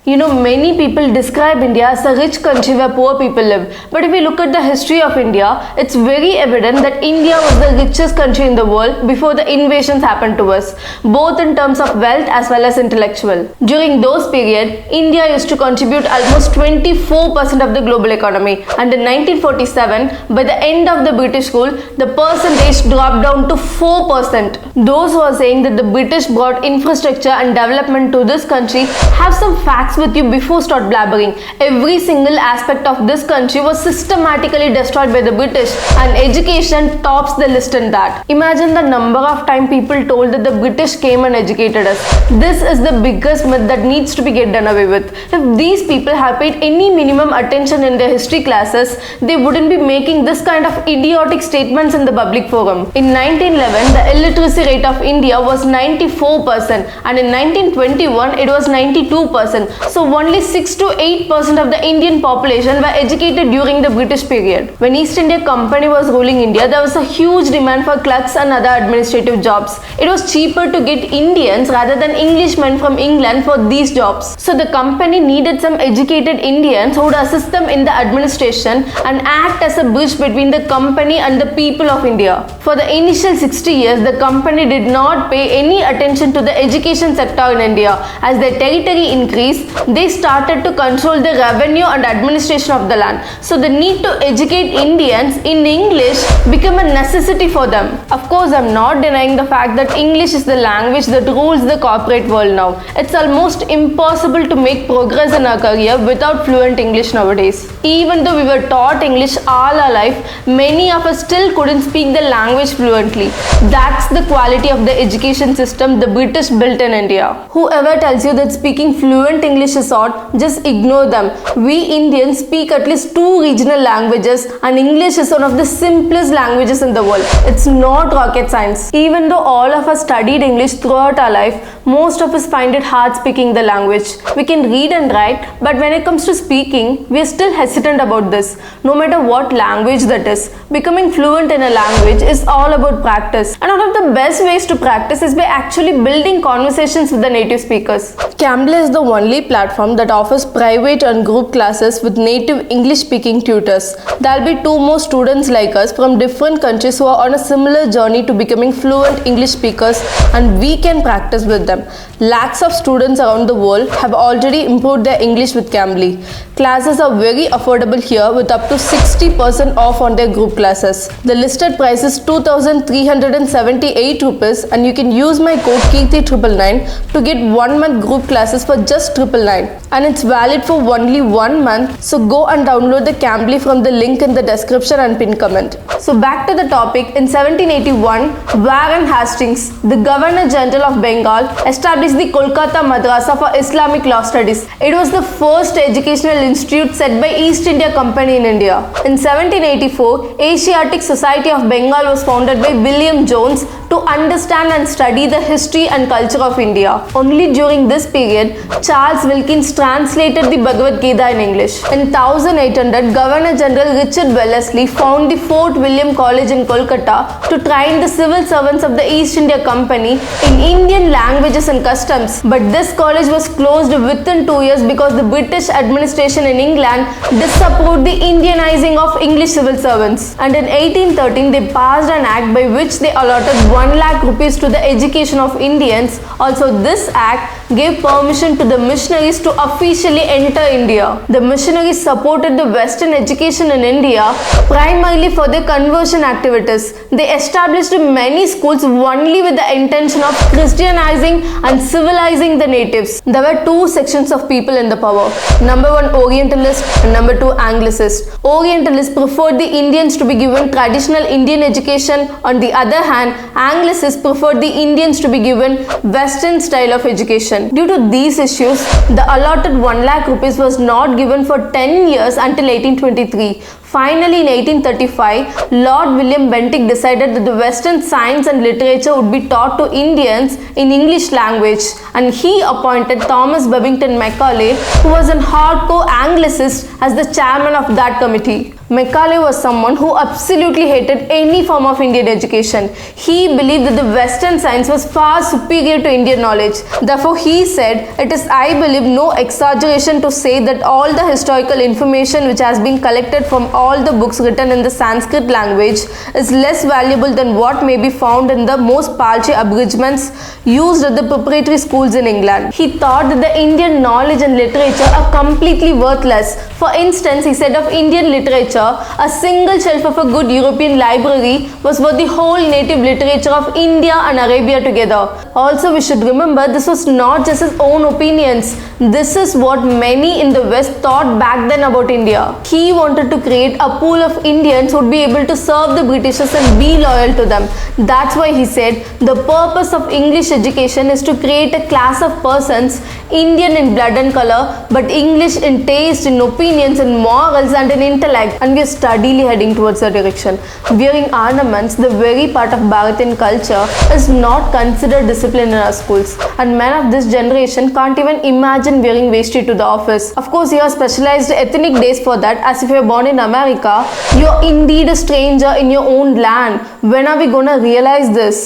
Many people describe India as a rich country where poor people live. But if we look at the history of India, it's very evident that India was the richest country in the world before the invasions happened to us, both in terms of wealth as well as intellectual. During those periods, India used to contribute almost 24% of the global economy, and in 1947, by the end of the British rule, the percentage dropped down to 4%. Those who are saying that the British brought infrastructure and development to this country have some facts with you before start blabbering. Every single aspect of this country was systematically destroyed by the British, and education tops the list in that. Imagine the number of time people told that the British came and educated us. This is the biggest myth that needs to be get done away with. If these people have paid any minimum attention in their history classes, they wouldn't be making this kind of idiotic statements in the public forum. In 1911, the illiteracy rate of India was 94%, and in 1921 it was 92%. So only 6 to 8% of the Indian population were educated during the British period. When East India Company was ruling India, there was a huge demand for clerks and other administrative jobs. It was cheaper to get Indians rather than Englishmen from England for these jobs. So the company needed some educated Indians who would assist them in the administration and act as a bridge between the company and the people of India. For the initial 60 years, the company did not pay any attention to the education sector in India. As their territory increased, they started to control the revenue and administration of the land. So the need to educate Indians in English became a necessity for them. Of course, I'm not denying the fact that English is the language that rules the corporate world now. It's almost impossible to make progress in our career without fluent English nowadays. Even though we were taught English all our life, many of us still couldn't speak the language fluently. That's the quality of the education system the British built in India. Whoever tells you that speaking fluent English is odd, just ignore them. We Indians speak at least 2 regional languages, and English is one of the simplest languages in the world. It's not rocket science. Even though all of us studied English throughout our life, most of us find it hard speaking the language. We can read and write, but when it comes to speaking, we are still hesitant about this. No matter what language that is, becoming fluent in a language is all about practice. And one of the best ways to practice is by actually building conversations with the native speakers. Cambly is the only platform that offers private and group classes with native English-speaking tutors. There will be 2 more students like us from different countries who are on a similar journey to becoming fluent English speakers, and we can practice with them. Lakhs of students around the world have already improved their English with Cambly. Classes are very affordable here with up to 60% off on their group classes. The listed price is 2,378 rupees, and you can use my code KEERTHI999 to get 1 month group classes for just 999, and it's valid for only 1 month. So go and download the Cambly from the link in the description and pin comment. So back to the topic. In 1781, Warren Hastings, the Governor General of Bengal, established the Kolkata Madrasa for Islamic Law Studies. It was the first educational institute set by East India Company in India. In 1784, Asiatic Society of Bengal was founded by William Jones to understand and study the history and culture of India. Only during this period, Charles Wilkins translated the Bhagavad Gita in English. In 1800, Governor General Richard Wellesley founded the Fort William College in Kolkata to train the civil servants of the East India Company in Indian languages and customs. But this college was closed within 2 years because the British administration in England disapproved the Indianizing of English civil servants. And in 1813, they passed an act by which they allotted 1 lakh rupees to the education of Indians. Also, this act gave permission to the missionaries to officially enter India. The missionaries supported the Western education in India primarily for their conversion activities. They established many schools only with the intention of Christianizing and civilizing the natives. There were 2 sections of people in the power. Number 1, Orientalist, and number 2, Anglicist. Orientalists preferred the Indians to be given traditional Indian education. On the other hand, Anglicists preferred the Indians to be given Western style of education. Due to these issues, the allotted 1 lakh rupees was not given for 10 years until 1823. Finally, in 1835, Lord William Bentinck decided that the Western science and literature would be taught to Indians in English language, and he appointed Thomas Babington Macaulay, who was a hardcore Anglicist, as the chairman of that committee. Macaulay was someone who absolutely hated any form of Indian education. He believed that the Western science was far superior to Indian knowledge. Therefore, he said, "It is, I believe, no exaggeration to say that all the historical information which has been collected from all the books written in the Sanskrit language is less valuable than what may be found in the most paltry abridgments used at the preparatory schools in England." He thought that the Indian knowledge and literature are completely worthless. For instance, he said of Indian literature, a single shelf of a good European library was worth the whole native literature of India and Arabia together. Also, we should remember this was not just his own opinions. This is what many in the West thought back then about India. He wanted to create a pool of Indians who would be able to serve the Britishers and be loyal to them. That's why he said the purpose of English education is to create a class of persons, Indian in blood and color, but English in taste, in opinions, in morals and in intellect. And we are steadily heading towards that direction. Wearing ornaments, the very part of Bharatian culture, is not considered discipline in our schools. And men of this generation can't even imagine wearing vesti to the office. Of course, you have specialized ethnic days for that, as if you are born in America, you're indeed a stranger in your own land. When are we gonna realize this?